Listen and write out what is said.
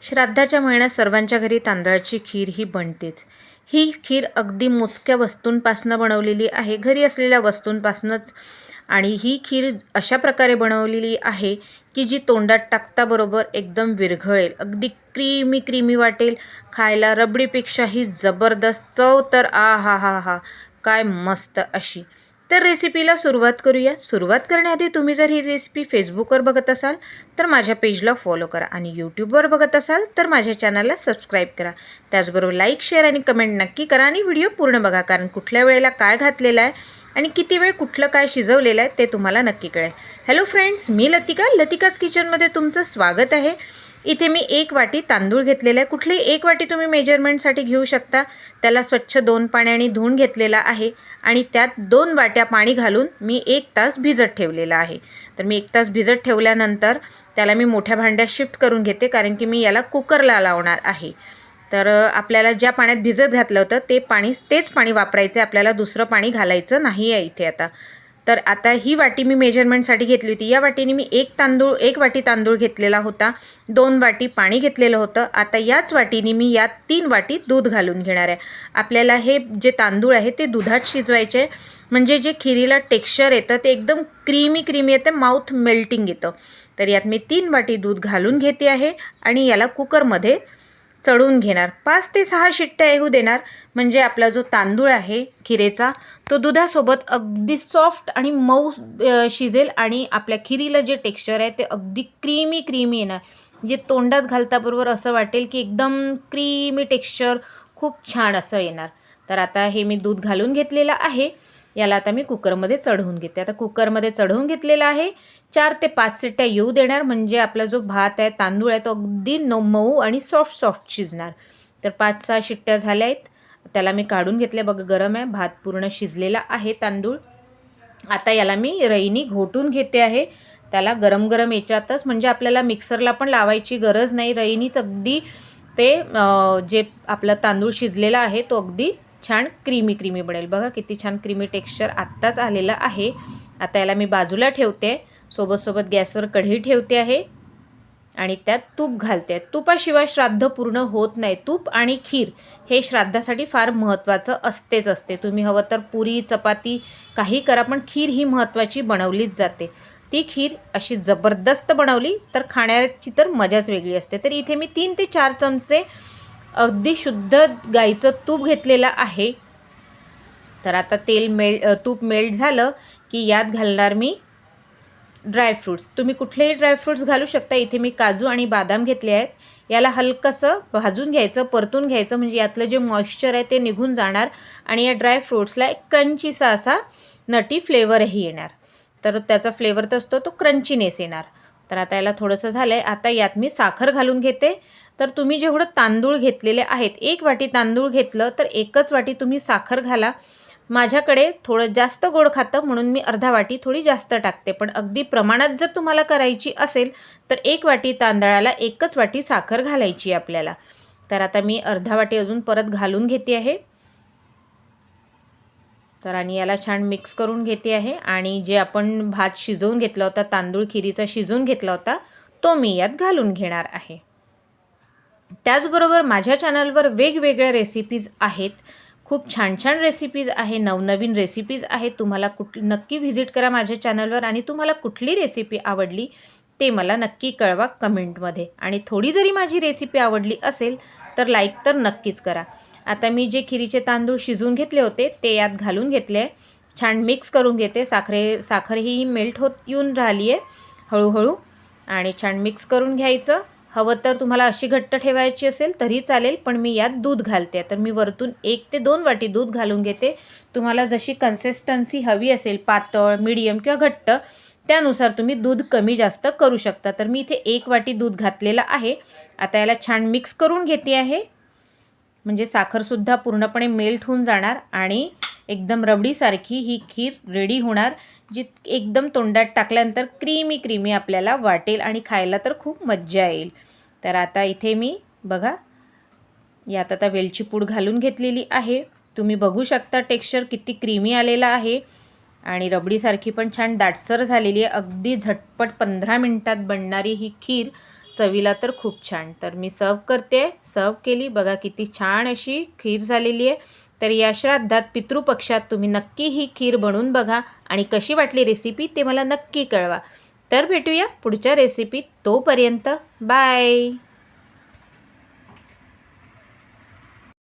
श्राद्धाच्या महिन्यात सर्वांच्या घरी तांदळाची खीर ही बनतेच। ही खीर अगदी मोजक्या वस्तूंपासून बनवलेली आहे, घरी असलेल्या वस्तूंपासूनच। आणि ही खीर अशा प्रकारे बनवलेली आहे की जी तोंडात टाकताबरोबर एकदम विरघळेल, अगदी क्रीमी क्रीमी वाटेल, खायला रबडीपेक्षाही जबरदस्त चव तर आ हा हा हा काय मस्त अशी। तर रेसिपीला सुरुवात करूया। सुरुवात करण्याआधी तुम्ही जर ही रेसिपी फेसबुकवर बघत असाल तर माझ्या पेजला फॉलो करा आणि यूट्यूबवर बघत असाल तर माझ्या चॅनलला सबस्क्राईब करा। त्याचबरोबर लाईक, शेअर आणि कमेंट नक्की करा आणि व्हिडिओ पूर्ण बघा, कारण कुठल्या वेळेला काय घातलेलं आहे आणि किती वेळ कुठलं काय शिजवलेलं आहे ते तुम्हाला नक्की कळेल। हॅलो फ्रेंड्स, मी लतिकाज किचनमध्ये तुमचं स्वागत आहे। इथे मी 1 वाटी तांदूळ घेतलेला आहे। कुठलीही 1 वाटी तुम्ही मेजरमेंटसाठी घेऊ शकता। त्याला स्वच्छ 2 पाण्याने धुवून घेतलेला आहे आणि त्यात 2 वाट्या पाणी घालून मी 1 तास भिजत ठेवलेला आहे। तर मी 1 तास भिजत ठेवल्यानंतर त्याला मी मोठ्या भांड्यात शिफ्ट करून घेते, कारण की मी याला कुकरला लावणार आहे। तर आपल्याला ज्या पाण्यात भिजत घातलं होतं तेच पाणी वापरायचं आहे, आपल्याला दुसरं पाणी घालायचं नाही आहे इथे आता। तर आता ही वाटी मी मेजरमेंटसाठी घेतली होती। या वाटीने मी 1 वाटी तांदूळ घेतलेला होता, 2 वाटी पाणी घेतलेलं होतं। आता याच वाटीने मी यात 3 वाटी दूध घालून घेणार आहे। आपल्याला हे जे तांदूळ आहे ते दुधात शिजवायचे, म्हणजे जे खिरीला टेक्स्चर येतं ते एकदम क्रीमी क्रीमी येतं, माउथ मेल्टिंग येतं। तर यात मी 3 वाटी दूध घालून घेते आहे आणि याला कुकरमध्ये चढवून घेणार। 5 ते 6 शिट्ट्या येऊ देणार, म्हणजे आपला जो तांदूळ आहे खिरेचा तो दुधासोबत अगदी सॉफ्ट आणि मऊ शिजेल आणि आपल्या खिरीला जे टेक्स्चर आहे ते अगदी क्रीमी क्रीमी येणार, जे तोंडात घालताबरोबर असं वाटेल की एकदम क्रीमी टेक्स्चर खूप छान असं येणार। तर आता हे मी दूध घालून घेतलेलं आहे, याला आता मी कुकरमध्ये चढवून घेते। आता कुकरमध्ये चढवून घेतलेला आहे, 4 ते 5 शिट्ट्या येऊ देणार, म्हणजे आपला जो भात आहे तांदूळ आहे तो अगदी मऊ आणि सॉफ्ट शिजणार। तर 5-6 शिट्ट्या झाल्या आहेत, त्याला मी काढून घेतले। बघा गरम आहे, भात पूर्ण शिजलेला आहे तांदूळ। आता याला मी रईनी घोटून घेते आहे, त्याला गरम गरम याच्यातच, म्हणजे आपल्याला मिक्सरला पण लावायची गरज नाही। रईनीच अगदी ते जे आपला तांदूळ शिजलेला आहे तो अगदी छान क्रीमी क्रीमी बनेल। बघा किती छान क्रीमी टेक्स्चर आत्ताच आलेलं आहे। आता याला मी बाजूला ठेवते, सोबत गॅसवर कढई ठेवते आहे आणि त्यात तूप घालते। तुपाशिवाय श्राद्ध पूर्ण होत नाही। तूप आणि खीर हे श्राद्धासाठी फार महत्त्वाचं असते। तुम्ही हवं तर पुरी चपाती काही करा, पण खीर ही महत्त्वाची बनवलीच जाते। ती खीर अशी जबरदस्त बनवली तर खाण्याची तर मजाच वेगळी असते। तर इथे मी 3 ते 4 चमचे अगदी शुद्ध गाईचं तूप घेतलेलं आहे। तर आता तूप मेल्ट झालं की यात घालणार मी ड्रायफ्रूट्स। तुम्ही कुठलेही ड्रायफ्रूट्स घालू शकता। इथे मी काजू आणि बदाम घेतले आहेत। याला हलकंसं भाजून घ्यायचं, परतून घ्यायचं, म्हणजे यातलं जे मॉइश्चर आहे ते निघून जाणार आणि या ड्रायफ्रूट्सला एक क्रंचीसा असा नटी फ्लेवरही येणार। तर त्याचा फ्लेवर तर असतो तो क्रंचीनेस येणार। तर आता याला थोडंसं झालं आहे, आता यात मी साखर घालून घेते। तर तुम्ही जेवढं तांदूळ घेतलेले आहेत, 1 वाटी तांदूळ घेतलं तर 1च वाटी तुम्ही साखर घाला। माझ्याकडे थोडं जास्त गोड खातं म्हणून मी अर्धा वाटी थोडी जास्त टाकते, पण अगदी प्रमाणात जर तुम्हाला करायची असेल तर 1 वाटी तांदळाला 1च वाटी साखर घालायची आपल्याला। तर आता मी अर्धा वाटी अजून परत घालून घेते आहे। तर आणि याला छान मिक्स करून घेते आहे आणि जे आपण भात शिजवून घेतला होता, तांदूळ खिरीचा शिजवून घेतला होता, तो मी यात घालून घेणार आहे। त्याचबरोबर माझ्या चॅनलवर वेगवेगळ्या रेसिपीज आहेत, खूप छान छान रेसिपीज आहे, नवनवीन रेसिपीज आहेत। तुम्हाला नक्की व्हिजिट करा माझ्या चॅनलवर आणि तुम्हाला कुठली रेसिपी आवडली ते मला नक्की कळवा कमेंटमध्ये। आणि थोडी जरी माझी रेसिपी आवडली असेल तर लाईक तर नक्कीच करा। आता मी जे खिरीचे तांदूळ शिजवून घेतले होते ते यात घालून घेतले, छान मिक्स करून घेते। साखर ही मेल्ट होत येऊन राहिली आहे हळूहळू आणि छान मिक्स करून घ्यायचं। हवं तर तुम्हाला अशी घट्ट ठेवायची असेल तरी चालेल, पण मी यात दूध घालते। तर मी वरतून 1 ते 2 वाटी दूध घालून घेते। तुम्हाला जशी कन्सिस्टन्सी हवी असेल, पातळ, मीडियम किंवा घट्ट, त्यानुसार तुम्ही दूध कमी जास्त करू शकता। तर मी इथे 1 वाटी दूध घातलेलं आहे। आता याला छान मिक्स करून घेते आहे, म्हणजे साखरसुद्धा पूर्णपणे मेल्ट होऊन जाणार आणि एकदम रबडीसारखी ही खीर रेडी होणार, जी एकदम तोंडात टाकल्यानंतर क्रीमी क्रीमी आपल्याला वाटेल आणि खायला तर खूप मज्जा येईल। तर आता इथे मी बघा यात आता वेलची पूड घालून घेतलेली आहे। तुम्ही बघू शकता टेक्स्चर किती क्रीमी आलेला आहे आणि रबडीसारखी पण छान दाटसर झालेली आहे। अगदी झटपट 15 मिनिटात बनणारी ही खीर चवीला तर खूप छान. तर मी सर्व केली. बघा किती छान अशी खीर झालेली आहे. तर या श्राद्धात पितृपक्षात तुम्ही नक्की ही खीर बनवून बघा आणि कशी वाटली रेसिपी ते मला नक्की कळवा. तर भेटूया पुढच्या रेसिपीत. तोपर्यंत बाय.